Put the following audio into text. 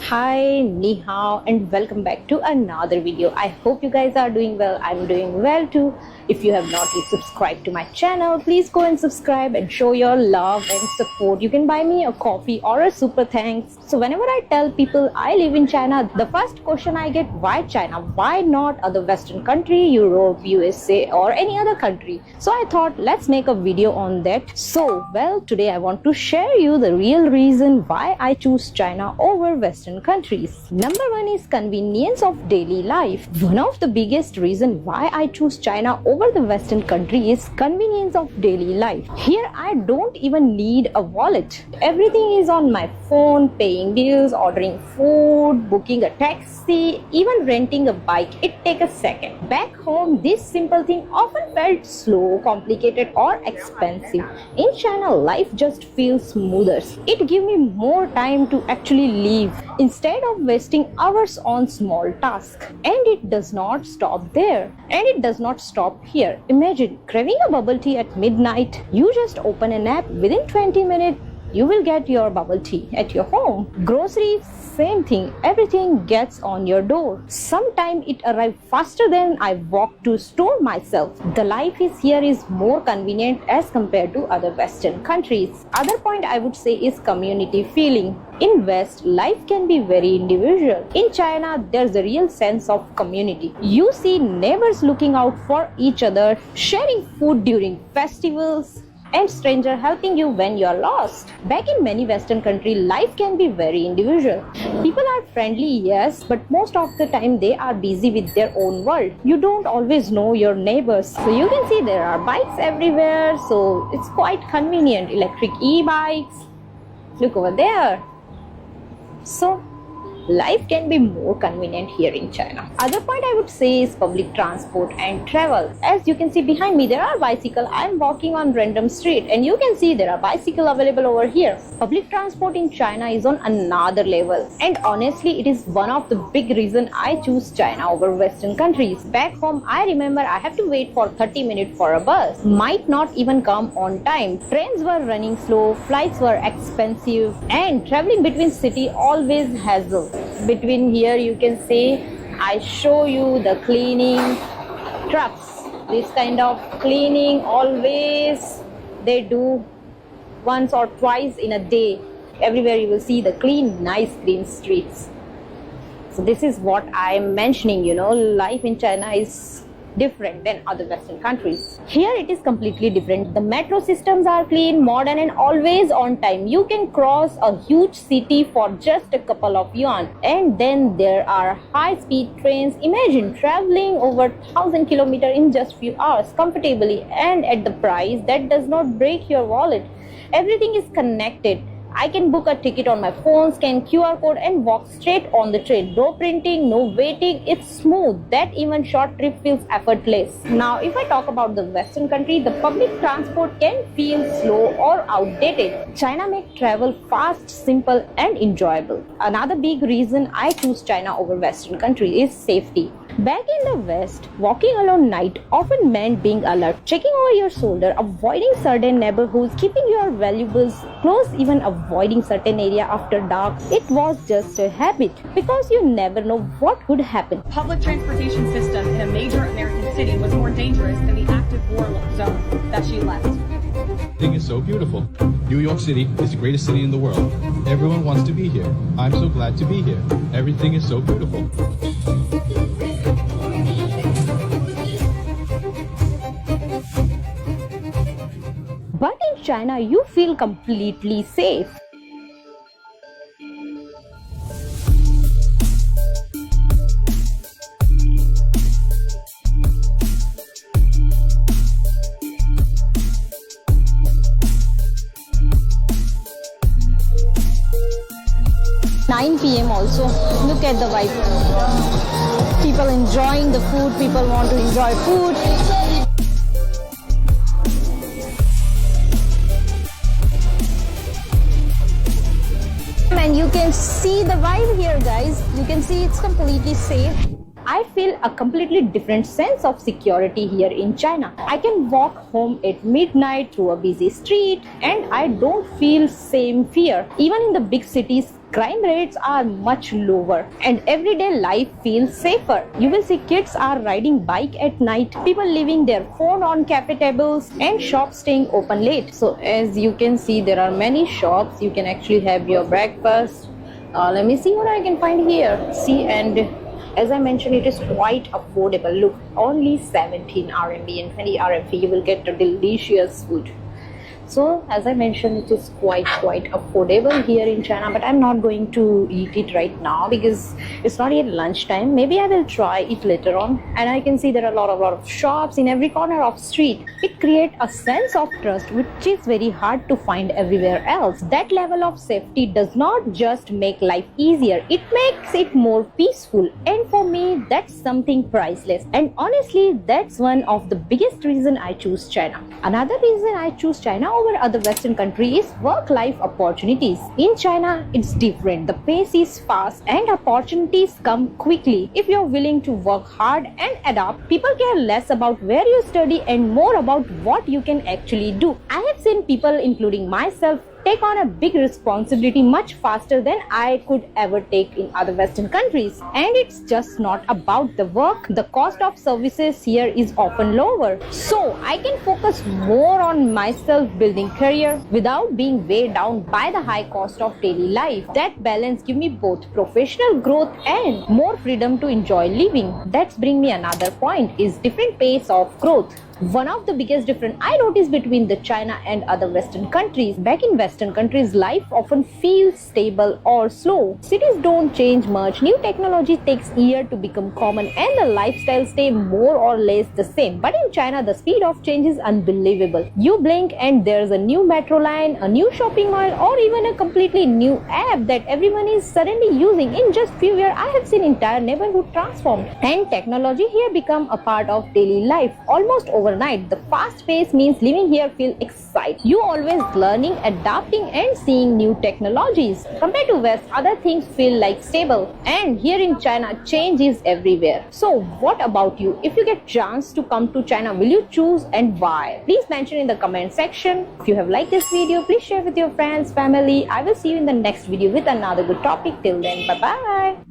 Hi, ni hao, and welcome back to another video. I hope you guys are doing well. I'm doing well too. If you have not yet subscribed to my channel, please go and subscribe and show your love and support. You can buy me a coffee or a super thanks. So whenever I tell people I live in China, the first question I get, why China? Why not other Western country, Europe, USA or any other country? So I thought let's make a video on that. So well, today I want to share you the real reason why I choose China over Western countries. Number one is convenience of daily life. One of the biggest reason why I choose China over the Western country is convenience of daily life. Here I don't even need a wallet. Everything is on my phone, paying bills, ordering food, booking a taxi, even renting a bike. It takes a second. Back home, this simple thing often felt slow, complicated or expensive. In China, life just feels smoother. It gives me more time to actually live instead of wasting hours on small tasks. And it does not stop there. And it does not stop here. Imagine craving a bubble tea at midnight. You just open an app. Within 20 minutes, you will get your bubble tea at your home. Groceries, same thing. Everything gets on your door. Sometimes it arrives faster than I walk to store myself. The life here is more convenient as compared to other Western countries. Other point I would say is community feeling. In West, life can be very individual. In China, there's a real sense of community. You see neighbors looking out for each other, sharing food during festivals, and stranger helping you when you're lost. Back in many Western countries, life can be very individual. People are friendly, yes, but most of the time they are busy with their own world. You don't always know your neighbors. So you can see there are bikes everywhere, so it's quite convenient. Electric e-bikes. Look over there. So life can be more convenient here in China. Other point I would say is public transport and travel. As you can see behind me, there are bicycles. I'm walking on random street and you can see there are bicycles available over here. Public transport in China is on another level. And honestly, it is one of the big reasons I choose China over Western countries. Back home, I remember I have to wait for 30 minutes for a bus. Might not even come on time. Trains were running slow, flights were expensive, and traveling between city always hassle. Between here you can see I show you the cleaning trucks. This kind of cleaning always they do once or twice in a day. Everywhere you will see the clean, nice green streets. So this is what I'm mentioning, life in China is different than other Western countries. Here it is completely different. The metro systems are clean, modern and always on time. You can cross a huge city for just a couple of yuan. And then there are high-speed trains. Imagine traveling over 1,000 kilometers in just few hours comfortably and at the price that does not break your wallet. Everything is connected. I can book a ticket on my phone, scan QR code and walk straight on the train. No printing, no waiting, it's smooth. That even short trip feels effortless. Now, if I talk about the Western country, the public transport can feel slow or outdated. China makes travel fast, simple and enjoyable. Another big reason I choose China over Western country is safety. Back in the West, walking alone night often meant being alert, checking over your shoulder, avoiding certain neighborhoods, keeping your valuables close, even avoiding certain area after dark. It was just a habit because you never know what could happen. Public transportation system in a major American city was more dangerous than the active war zone that she left. Everything is so beautiful. New York City is the greatest city in the world. Everyone wants to be here. I'm so glad to be here. Everything is so beautiful. But in China, you feel completely safe. (9 p.m. also. Look at the vibe. People enjoying the food. People want to enjoy food. And you can see the vibe here, guys. You can see it's completely safe. I feel a completely different sense of security here in China. I can walk home at midnight through a busy street and I don't feel same fear. Even in the big cities, crime rates are much lower, and everyday life feels safer. You will see kids are riding bike at night, people leaving their phone on cafe tables, and shops staying open late. So as you can see, there are many shops. You can actually have your breakfast. Let me see what I can find here. See, and as I mentioned, it is quite affordable. Look, only 17 RMB and 20 RMB you will get a delicious food. So as I mentioned, it is quite affordable here in China, but I'm not going to eat it right now because it's not yet lunchtime. Maybe I will try it later on. And I can see there are a lot of shops in every corner of street. It creates a sense of trust which is very hard to find everywhere else. That level of safety does not just make life easier, it makes it more peaceful, and for me that's something priceless. And honestly, that's one of the biggest reason I choose China. Another reason I choose China over other Western countries is work-life opportunities. In China, it's different. The pace is fast and opportunities come quickly. If you're willing to work hard and adapt, people care less about where you study and more about what you can actually do. I have seen people, including myself, take on a big responsibility much faster than I could ever take in other Western countries. And it's just not about the work. The cost of services here is often lower. So I can focus more on myself building career without being weighed down by the high cost of daily life. That balance gives me both professional growth and more freedom to enjoy living. That's bring me another point is different pace of growth. One of the biggest difference I notice between the China and other Western countries, back in Western countries, life often feels stable or slow. Cities don't change much, new technology takes years to become common, and the lifestyle stay more or less the same. But in China, the speed of change is unbelievable. You blink and there's a new metro line, a new shopping mall, or even a completely new app that everyone is suddenly using. In just few years, I have seen entire neighborhood transformed, and technology here become a part of daily life almost overnight. The fast pace means living here feels exciting. You always learning, adapting, and seeing new technologies. Compared to West, other things feel like stable. And here in China, change is everywhere. So what about you? If you get chance to come to China, will you choose and why? Please mention in the comment section. If you have liked this video, please share with your friends, family. I will see you in the next video with another good topic. Till then, bye bye.